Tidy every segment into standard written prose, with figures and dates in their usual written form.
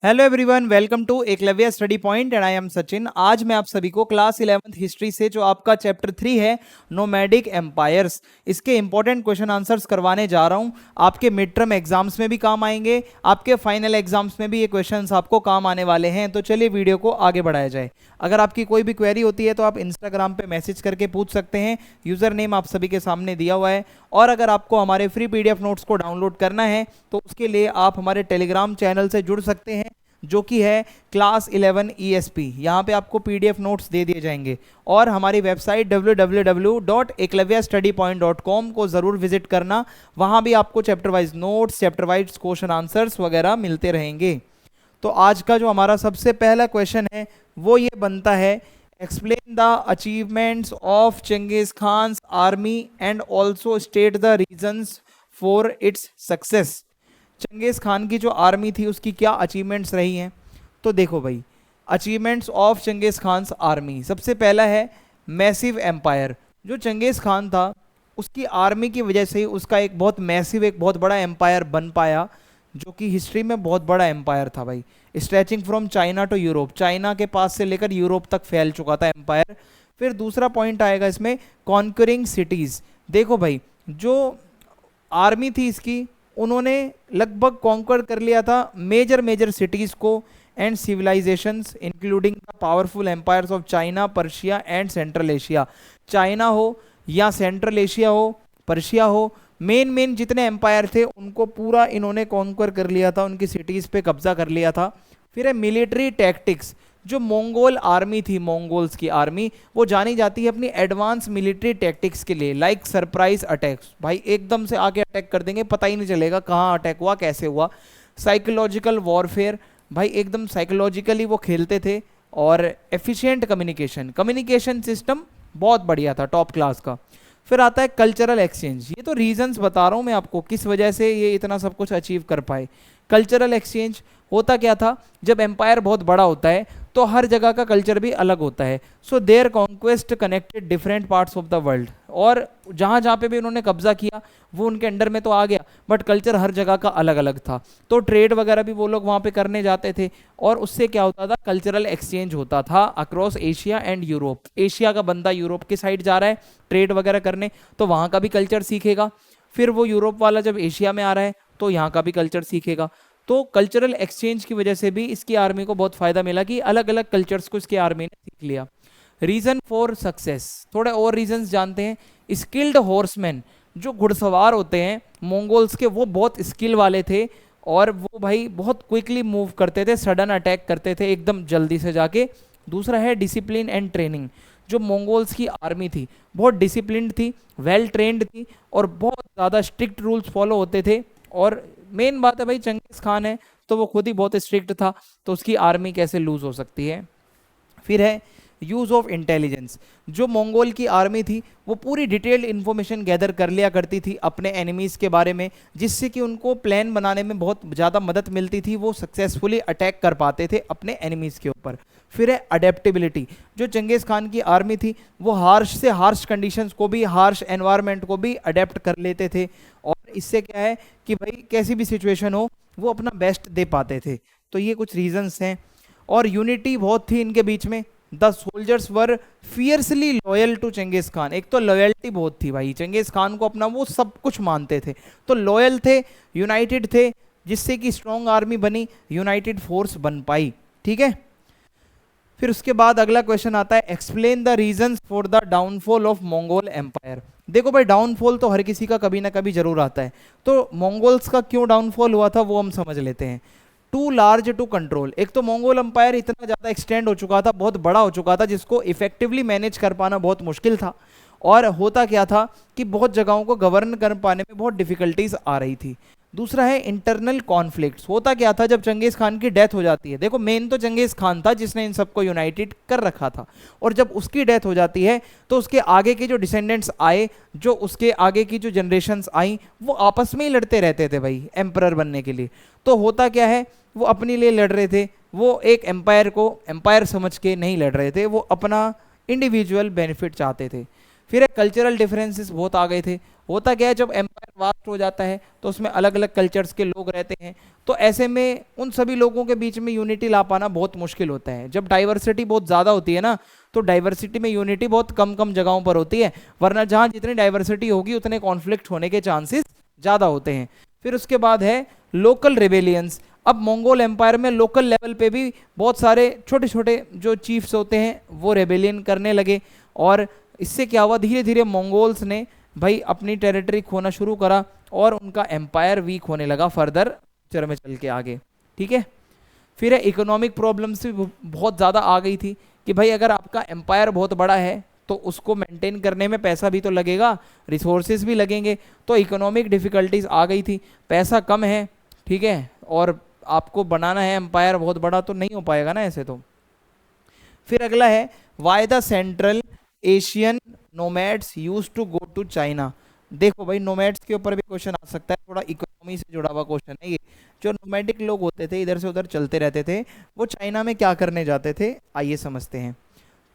Hello everyone, welcome to Eklavya study point and I am Sachin. आज मैं आप सभी को क्लास 11th हिस्ट्री से जो आपका चैप्टर 3 है नोमैडिक एम्पायर्स, इसके इंपॉर्टेंट क्वेश्चन आंसर्स करवाने जा रहा हूं। आपके मिड टर्म एग्जाम्स में भी काम आएंगे, आपके फाइनल एग्जाम्स में भी ये क्वेश्चंस आपको काम आने वाले हैं। तो चलिए वीडियो को आगे बढ़ाया जाए। अगर आपकी कोई भी क्वेरी होती है तो आप इंस्टाग्राम पे मैसेज करके पूछ सकते हैं। यूज़र नेम आप सभी के सामने दिया हुआ है। और अगर आपको हमारे फ्री पीडीएफ नोट्स को डाउनलोड करना है तो उसके लिए आप हमारे टेलीग्राम चैनल से जुड़ सकते हैं, जो कि है क्लास 11 ESP। यहाँ पे आपको पीडीएफ नोट्स दे दिए जाएंगे। और हमारी वेबसाइट www.eklavyastudypoint.com को ज़रूर विजिट करना। वहाँ भी आपको chapter wise notes, chapter wise question answers वगैरह मिलते रहेंगे। तो आज का जो हमारा सबसे पहला क्वेश्चन है वो ये बनता है, explain the achievements of Genghis Khan army and also state the reasons for its success. Genghis Khan की जो आर्मी थी उसकी क्या अचीवमेंट्स रही हैं। तो देखो भाई, achievements of Genghis Khan army, सबसे पहला है मैसिव एम्पायर। जो चंगेज खान था उसकी आर्मी की वजह से ही उसका एक बहुत मैसिव, एक बहुत बड़ा एम्पायर बन पाया, जो कि हिस्ट्री में बहुत बड़ा एम्पायर था भाई, stretching from China to Europe. China के पास से लेकर यूरोप तक फैल चुका था एम्पायर। फिर दूसरा पॉइंट आएगा इसमें, कॉन्करिंग सिटीज़। देखो भाई, जो आर्मी थी इसकी, उन्होंने लगभग कॉन्कर कर लिया था मेजर मेजर सिटीज़ को and civilizations including the powerful empires of China, Persia and Central Asia. China हो या सेंट्रल एशिया हो, पर्शिया हो, मेन मेन जितने एम्पायर थे उनको पूरा इन्होंने कॉन्कर कर लिया था, उनकी सिटीज़ पे कब्जा कर लिया था। फिर है मिलिट्री टैक्टिक्स। जो मंगोल आर्मी थी, मंगोल्स की आर्मी, वो जानी जाती है अपनी एडवांस मिलिट्री टैक्टिक्स के लिए, लाइक सरप्राइज अटैक्स। भाई एकदम से आके अटैक कर देंगे, पता ही नहीं चलेगा कहाँ अटैक हुआ, कैसे हुआ। साइकोलॉजिकल वॉरफेयर, भाई एकदम साइकोलॉजिकली वो खेलते थे। और एफिशिएंट कम्युनिकेशन, कम्युनिकेशन सिस्टम बहुत बढ़िया था, टॉप क्लास का। फिर आता है कल्चरल एक्सचेंज। ये तो रीजंस बता रहा हूँ मैं आपको किस वजह से ये इतना सब कुछ अचीव कर पाए। कल्चरल एक्सचेंज होता क्या था, जब एम्पायर बहुत बड़ा होता है तो हर जगह का कल्चर भी अलग होता है। So their conquest connected different parts of the world. और जहाँ जहाँ पे भी उन्होंने कब्जा किया वो उनके अंडर में तो आ गया, बट कल्चर हर जगह का अलग अलग था। तो ट्रेड वगैरह भी वो लोग वहाँ पे करने जाते थे, और उससे क्या होता था, कल्चरल एक्सचेंज होता था across Asia and Europe. Asia का बंदा यूरोप की साइड जा रहा है ट्रेड वगैरह करने, तो वहाँ का भी कल्चर सीखेगा। फिर वो यूरोप वाला जब एशिया में आ रहा है तो यहाँ का भी कल्चर सीखेगा। तो कल्चरल एक्सचेंज की वजह से भी इसकी आर्मी को बहुत फायदा मिला कि अलग अलग कल्चर्स को इसकी आर्मी ने सीख लिया। रीजन फॉर सक्सेस, थोड़े और रीजंस जानते हैं। स्किल्ड हॉर्समैन, जो घुड़सवार होते हैं मंगोल्स के, वो बहुत स्किल वाले थे, और वो भाई बहुत क्विकली मूव करते थे, सडन अटैक करते थे एकदम जल्दी से जाके। दूसरा है डिसिप्लिन एंड ट्रेनिंग। जो मंगोल्स की आर्मी थी बहुत डिसिप्लिन्ड थी, वेल ट्रेंड थी, और बहुत ज़्यादा स्ट्रिक्ट रूल्स फॉलो होते थे। और मेन बात है भाई, चंगेज खान है तो वो खुद ही बहुत स्ट्रिक्ट था, तो उसकी आर्मी कैसे लूज हो सकती है। फिर है यूज़ ऑफ इंटेलिजेंस। जो मंगोल की आर्मी थी वो पूरी डिटेल्ड इन्फॉर्मेशन गैदर कर लिया करती थी अपने एनिमीज़ के बारे में, जिससे कि उनको प्लान बनाने में बहुत ज़्यादा मदद मिलती थी, वो सक्सेसफुली अटैक कर पाते थे अपने एनिमीज़ के ऊपर। फिर है अडेप्टेबिलिटी। जो चंगेज़ खान की आर्मी थी वो हार्श से हार्श कंडीशंस को भी, हार्श एनवायरनमेंट को भी अडेप्ट कर लेते थे, और इससे क्या है कि भाई कैसी भी सिचुएशन हो वो अपना बेस्ट दे पाते थे। तो ये कुछ रीजंस हैं। और यूनिटी बहुत थी इनके बीच में। The soldiers were fiercely loyal to Genghis Khan. एक तो लॉयल्टी बहुत थी भाई, चंगेज खान को अपना वो सब कुछ मानते थे, तो लॉयल थे, यूनाइटेड थे, जिससे कि स्ट्रॉन्ग आर्मी बनी, यूनाइटेड फोर्स बन पाई। ठीक है। फिर उसके बाद अगला क्वेश्चन आता है, explain the reasons for the downfall of Mongol empire. देखो भाई, डाउनफॉल तो हर किसी का कभी ना कभी जरूर आता है, तो मंगोल्स का क्यों डाउनफॉल हुआ था वो हम समझ लेते हैं। Too large to control. एक तो मंगोल एम्पायर इतना ज़्यादा एक्सटेंड हो चुका था, बहुत बड़ा हो चुका था, जिसको इफेक्टिवली मैनेज कर पाना बहुत मुश्किल था। और होता क्या था कि बहुत जगहों को गवर्न कर पाने में बहुत डिफिकल्टीज आ रही थी। दूसरा है इंटरनल कॉन्फ्लिक्ट्स। होता क्या था, जब चंगेज खान की डेथ हो जाती है, देखो मेन तो चंगेज खान था जिसने इन सबको यूनाइटेड कर रखा था, और जब उसकी डेथ हो जाती है तो उसके आगे के जो डिसेंडेंट्स आए, जो उसके आगे की जो जनरेशन्स आई, वो आपस में ही लड़ते रहते थे भाई एम्परर बनने के लिए। तो होता क्या है, वो अपने लिए लड़ रहे थे, वो एक एम्पायर को एम्पायर समझ के नहीं लड़ रहे थे, वो अपना इंडिविजुअल बेनिफिट चाहते थे। फिर कल्चरल डिफरेंसेस बहुत आ गए थे, होता क्या है, जब एम्पायर वास्ट हो जाता है तो उसमें अलग अलग कल्चर्स के लोग रहते हैं, तो ऐसे में उन सभी लोगों के बीच में यूनिटी ला पाना बहुत मुश्किल होता है। जब डाइवर्सिटी बहुत ज़्यादा होती है ना, तो डाइवर्सिटी में यूनिटी बहुत कम कम जगहों पर होती है, वरना जहाँ जितनी डाइवर्सिटी होगी उतने कॉन्फ्लिक्ट होने के चांसेस ज़्यादा होते हैं। फिर उसके बाद है लोकल रेबेलियंस। अब मंगोल एम्पायर में लोकल लेवल पे भी बहुत सारे छोटे छोटे जो चीफ्स होते हैं वो रेबेलियन करने लगे, और इससे क्या हुआ, धीरे धीरे मंगोल्स ने भाई अपनी टेरिटरी खोना शुरू करा और उनका एम्पायर वीक होने लगा फर्दर फ्यूचर में चल के आगे। ठीक है, फिर इकोनॉमिक प्रॉब्लम्स भी बहुत ज़्यादा आ गई थी कि भाई अगर आपका एम्पायर बहुत बड़ा है तो उसको मेंटेन करने में पैसा भी तो लगेगा, रिसोर्सेज भी लगेंगे, तो इकोनॉमिक डिफिकल्टीज आ गई थी। पैसा कम है, ठीक है, और आपको बनाना है एम्पायर बहुत बड़ा, तो नहीं हो पाएगा ना ऐसे तो। फिर अगला है why the Central Asian nomads use to go to China. देखो भाई नोमैड्स के ऊपर भी क्वेश्चन आ सकता है, थोड़ा इकोनॉमी से जुड़ा हुआ क्वेश्चन है ये। जो नोमैडिक लोग होते थे, इधर से उधर चलते रहते थे, वो चाइना में क्या करने जाते थे, आइए समझते हैं।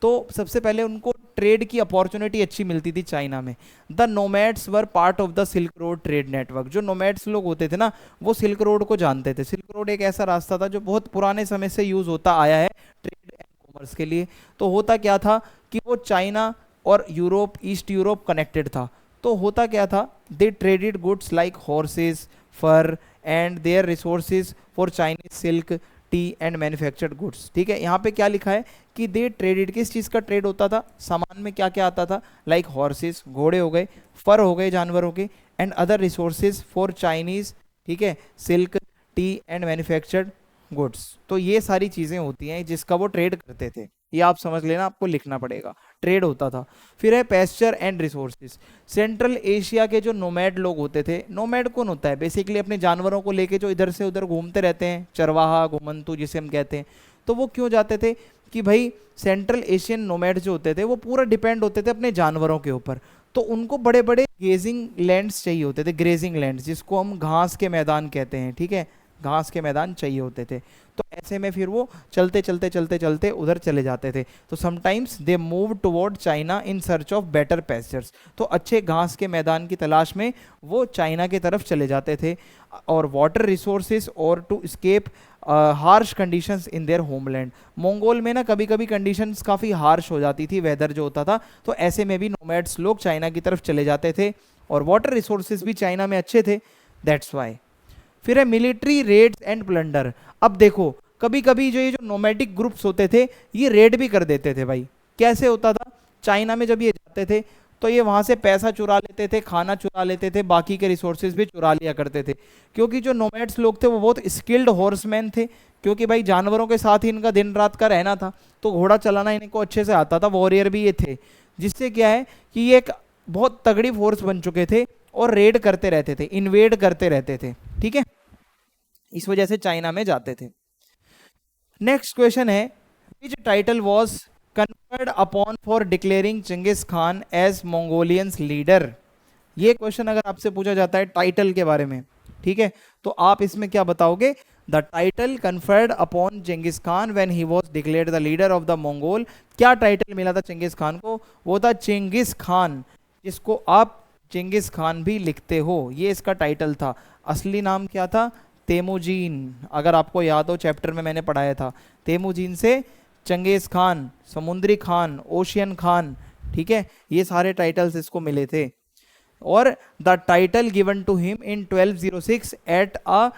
तो सबसे पहले उनको ट्रेड की अपॉर्चुनिटी अच्छी मिलती थी चाइना में। The nomads were part of the silk road trade network. जो नोमैड्स लोग होते थे ना, वो सिल्क रोड को जानते थे। सिल्क रोड एक ऐसा रास्ता था जो बहुत पुराने समय से यूज होता आया है ट्रेड एंड कॉमर्स के लिए। तो होता क्या था कि वो चाइना और यूरोप, ईस्ट यूरोप कनेक्टेड था। तो होता क्या था, they traded goods like horses, fur and their resources for Chinese silk, tea and manufactured goods. ठीक है, यहाँ पे क्या लिखा है कि दे ट्रेडेड, किस चीज़ का ट्रेड होता था, सामान में क्या क्या आता था, लाइक हॉर्सेस, घोड़े हो गए, फर हो गए जानवरों के, and other resources for Chinese, ठीक है, silk, tea and manufactured goods. तो ये सारी चीज़ें होती हैं जिसका वो ट्रेड करते थे, ये आप समझ लेना, आपको लिखना पड़ेगा, ट्रेड होता था। फिर है pasture and resources. Central Asia के जो नोमैड लोग होते थे, नोमैड कौन होता है, बेसिकली अपने जानवरों को लेके जो इधर से उधर घूमते रहते हैं, चरवाहा, घुमंतु जिसे हम कहते हैं। तो वो क्यों जाते थे कि भाई सेंट्रल एशियन नोमैड जो होते थे वो पूरा डिपेंड होते थे अपने जानवरों के ऊपर। तो उनको बड़े बड़े गेजिंग लैंड्स चाहिए होते थे, ग्रेजिंग लैंड्स, जिसको हम घास के मैदान कहते हैं। ठीक है, घास के मैदान चाहिए होते थे। तो ऐसे में फिर वो चलते चलते चलते चलते उधर चले जाते थे। तो sometimes they move toward China in search of better pastures. तो अच्छे घास के मैदान की तलाश में वो चाइना की तरफ चले जाते थे, और वाटर रिसोर्सेज और to escape harsh conditions in their homeland. Mongol में ना कभी कभी कंडीशंस काफ़ी हार्श हो जाती थी, वेदर जो होता था, तो ऐसे में भी नोमैड्स लोग चाइना की तरफ चले जाते थे, और वाटर रिसोर्सेज भी चाइना में अच्छे थे, दैट्स वाई। फिर है मिलिट्री रेड्स एंड प्लंडर। अब देखो कभी कभी जो ये जो नोमैटिक ग्रुप्स होते थे ये रेड भी कर देते थे भाई। कैसे होता था, चाइना में जब ये जाते थे तो ये वहाँ से पैसा चुरा लेते थे, खाना चुरा लेते थे, बाकी के रिसोर्सेज भी चुरा लिया करते थे। क्योंकि जो नोमैड्स लोग थे वो बहुत स्किल्ड हॉर्समैन थे, क्योंकि भाई जानवरों के साथ ही इनका दिन रात का रहना था, तो घोड़ा चलाना इनको अच्छे से आता था, वॉरियर भी ये थे। जिससे क्या है कि ये एक बहुत तगड़ी फोर्स बन चुके थे और रेड करते रहते थे, इन्वेड करते रहते थे। ठीक है, इस वजह से चाइना में जाते थे। नेक्स्ट क्वेश्चन है, which title was conferred upon for declaring Chingis Khan as Mongolians leader. ये क्वेश्चन अगर आपसे पूछा जाता है टाइटल के बारे में, ठीक है, तो आप इसमें क्या बताओगे, the title conferred upon Chingis Khan when he was declared the leader of the Mongol. क्या टाइटल मिला था चिंगिस खान को, वो था चिंगिस खान, जिसको आप चिंगिस खान भी लिखते हो, ये इसका टाइटल था। असली नाम क्या था, तेमुजीन। अगर आपको याद हो चैप्टर में मैंने पढ़ाया था, तेमुजीन से चंगेज खान, समुद्री खान, ओशियन खान। ठीक है, ये सारे टाइटल्स इसको मिले थे। और the title given to him in 1206 at a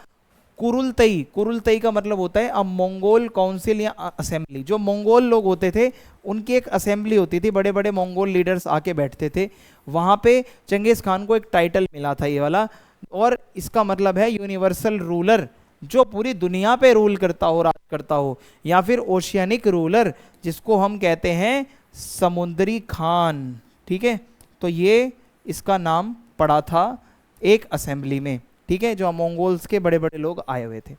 kurultai. Kurultai का मतलब होता है अ मंगोल काउंसिल या असेंबली। जो मंगोल लोग होते थे उनकी एक असेंबली होती थी, बड़े बड़े मंगोल लीडर्स आके बैठते थे, वहाँ पे चंगेज खान को एक टाइटल मिला था ये वाला, और इसका मतलब है यूनिवर्सल रूलर, जो पूरी दुनिया पे रूल करता हो, राज करता हो, या फिर ओशियनिक रूलर, जिसको हम कहते हैं समुद्री खान। ठीक है, तो ये इसका नाम पड़ा था एक असेंबली में। ठीक है, जो मंगोल्स के बड़े बड़े लोग आए हुए थे।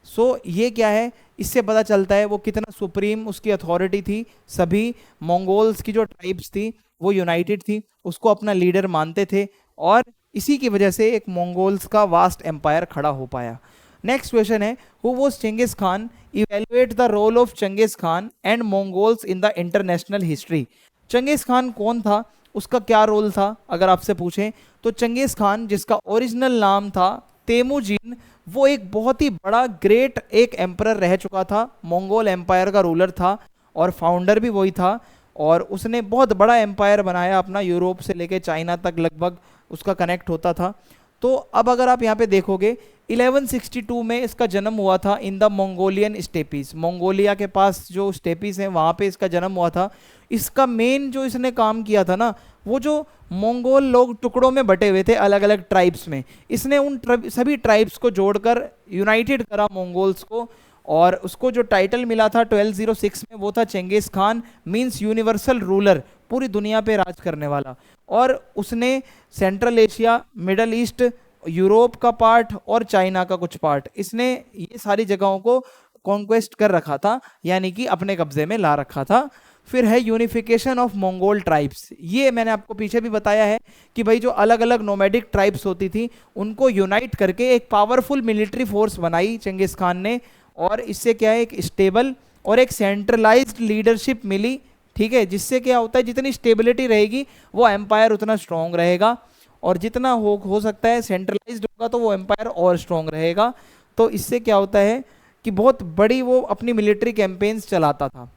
सो ये क्या है, इससे पता चलता है वो कितना सुप्रीम उसकी अथॉरिटी थी। सभी मंगोल्स की जो ट्राइब्स थी वो यूनाइटेड थी, उसको अपना लीडर मानते थे, और इसी की वजह से एक मंगोल्स का वास्ट एम्पायर खड़ा हो पाया। नेक्स्ट क्वेश्चन है, who was Genghis Khan, evaluate the role of Genghis Khan and Mongols in the international history. Genghis Khan कौन था, उसका क्या रोल था अगर आपसे पूछें, तो चंगेज खान जिसका ओरिजिनल नाम था तेमुजिन, वो एक बहुत ही बड़ा ग्रेट एक एम्परर रह चुका था, मंगोल एम्पायर का रूलर था और फाउंडर भी वही था। और उसने बहुत बड़ा एम्पायर बनाया अपना, यूरोप से लेके चाइना तक लगभग उसका कनेक्ट होता था। तो अब अगर आप यहाँ पे देखोगे 1162 में इसका जन्म हुआ था in the Mongolian steppes, Mongolia के पास जो स्टेपीज हैं वहाँ पे इसका जन्म हुआ था। इसका मेन जो इसने काम किया था ना, वो जो मंगोल लोग टुकड़ों में बटे हुए थे अलग अलग ट्राइब्स में, इसने उन सभी ट्राइब्स को जोड़कर यूनाइटेड करा मंगोल्स को। और उसको जो टाइटल मिला था 1206 में वो था Chengiz Khan, means universal ruler, पूरी दुनिया पे राज करने वाला। और उसने central Asia, middle east, Europe का पार्ट और चाइना का कुछ पार्ट, इसने ये सारी जगहों को कॉन्क्वेस्ट कर रखा था, यानी कि अपने कब्जे में ला रखा था। फिर है यूनिफिकेशन ऑफ मंगोल ट्राइब्स, ये मैंने आपको पीछे भी बताया है कि भाई जो अलग अलग नोमैडिक ट्राइब्स होती थी उनको यूनाइट करके एक पावरफुल मिलिट्री फोर्स बनाई चंगेज खान ने। और इससे क्या है, एक स्टेबल और एक सेंट्रलाइज्ड लीडरशिप मिली, ठीक है, जिससे क्या होता है जितनी स्टेबिलिटी रहेगी वो एम्पायर उतना स्ट्रांग रहेगा, और जितना हो सकता है सेंट्रलाइज्ड होगा तो वो एम्पायर और स्ट्रांग रहेगा। तो इससे क्या होता है कि बहुत बड़ी वो अपनी मिलिट्री कैंपेन्स चलाता था।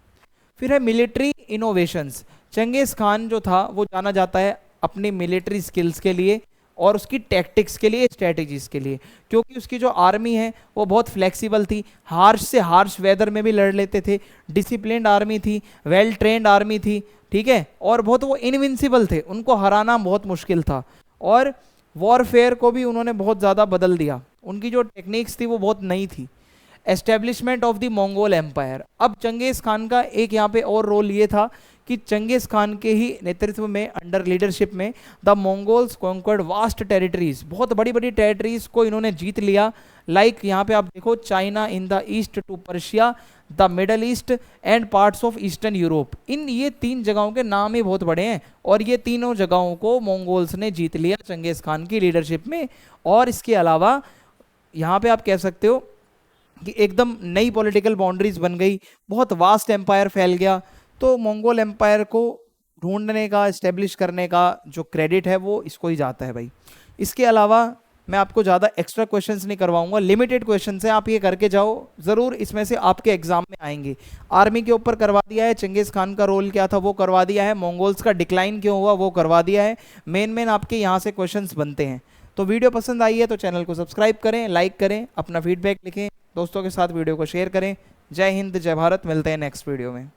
फिर है मिलिट्री इनोवेशंस, चंगेज खान जो था वो जाना जाता है अपनी मिलिट्री स्किल्स के लिए और उसकी टैक्टिक्स के लिए, स्ट्रेटजीज के लिए, क्योंकि उसकी जो आर्मी है वो बहुत फ्लेक्सिबल थी, हार्श से हार्श वेदर में भी लड़ लेते थे, डिसिप्लिन्ड आर्मी थी, वेल ट्रेंड आर्मी थी, ठीक है, और बहुत वो इनविंसिबल थे, उनको हराना बहुत मुश्किल था। और वॉरफेयर को भी उन्होंने बहुत ज़्यादा बदल दिया, उनकी जो टेक्निक्स थी वो बहुत नई थी। Establishment of the Mongol empire, अब चंगेज खान का एक यहाँ पे और रोल ये था कि चंगेज खान के ही नेतृत्व में, अंडर लीडरशिप में, the Mongols conquered vast territories, बहुत बड़ी बड़ी टेरिटरीज को इन्होंने जीत लिया। लाइक यहाँ पे आप देखो, China in the east to Persia, the Middle East and parts of eastern Europe, in ये 3 जगहों के नाम ही बहुत बड़े हैं, और ये तीनों जगहों को मंगोल्स ने जीत लिया चंगेज खान की लीडरशिप में। और इसके अलावा यहाँ पे आप कह सकते हो कि एकदम नई पॉलिटिकल बाउंड्रीज बन गई, बहुत वास्ट एम्पायर फैल गया। तो मंगोल एम्पायर को ढूंढने का, इस्टेब्लिश करने का जो क्रेडिट है वो इसको ही जाता है भाई। इसके अलावा मैं आपको ज़्यादा एक्स्ट्रा क्वेश्चंस नहीं करवाऊंगा, लिमिटेड क्वेश्चंस हैं, आप ये करके जाओ, ज़रूर इसमें से आपके एग्जाम में आएंगे। आर्मी के ऊपर करवा दिया है, चंगेज खान का रोल क्या था वो करवा दिया है, मंगोल्स का डिक्लाइन क्यों हुआ वो करवा दिया है, मेन आपके यहाँ से क्वेश्चंस बनते हैं। तो वीडियो पसंद आई है तो चैनल को सब्सक्राइब करें, लाइक करें, अपना फीडबैक लिखें, दोस्तों के साथ वीडियो को शेयर करें। जय हिंद, जय भारत, मिलते हैं नेक्स्ट वीडियो में।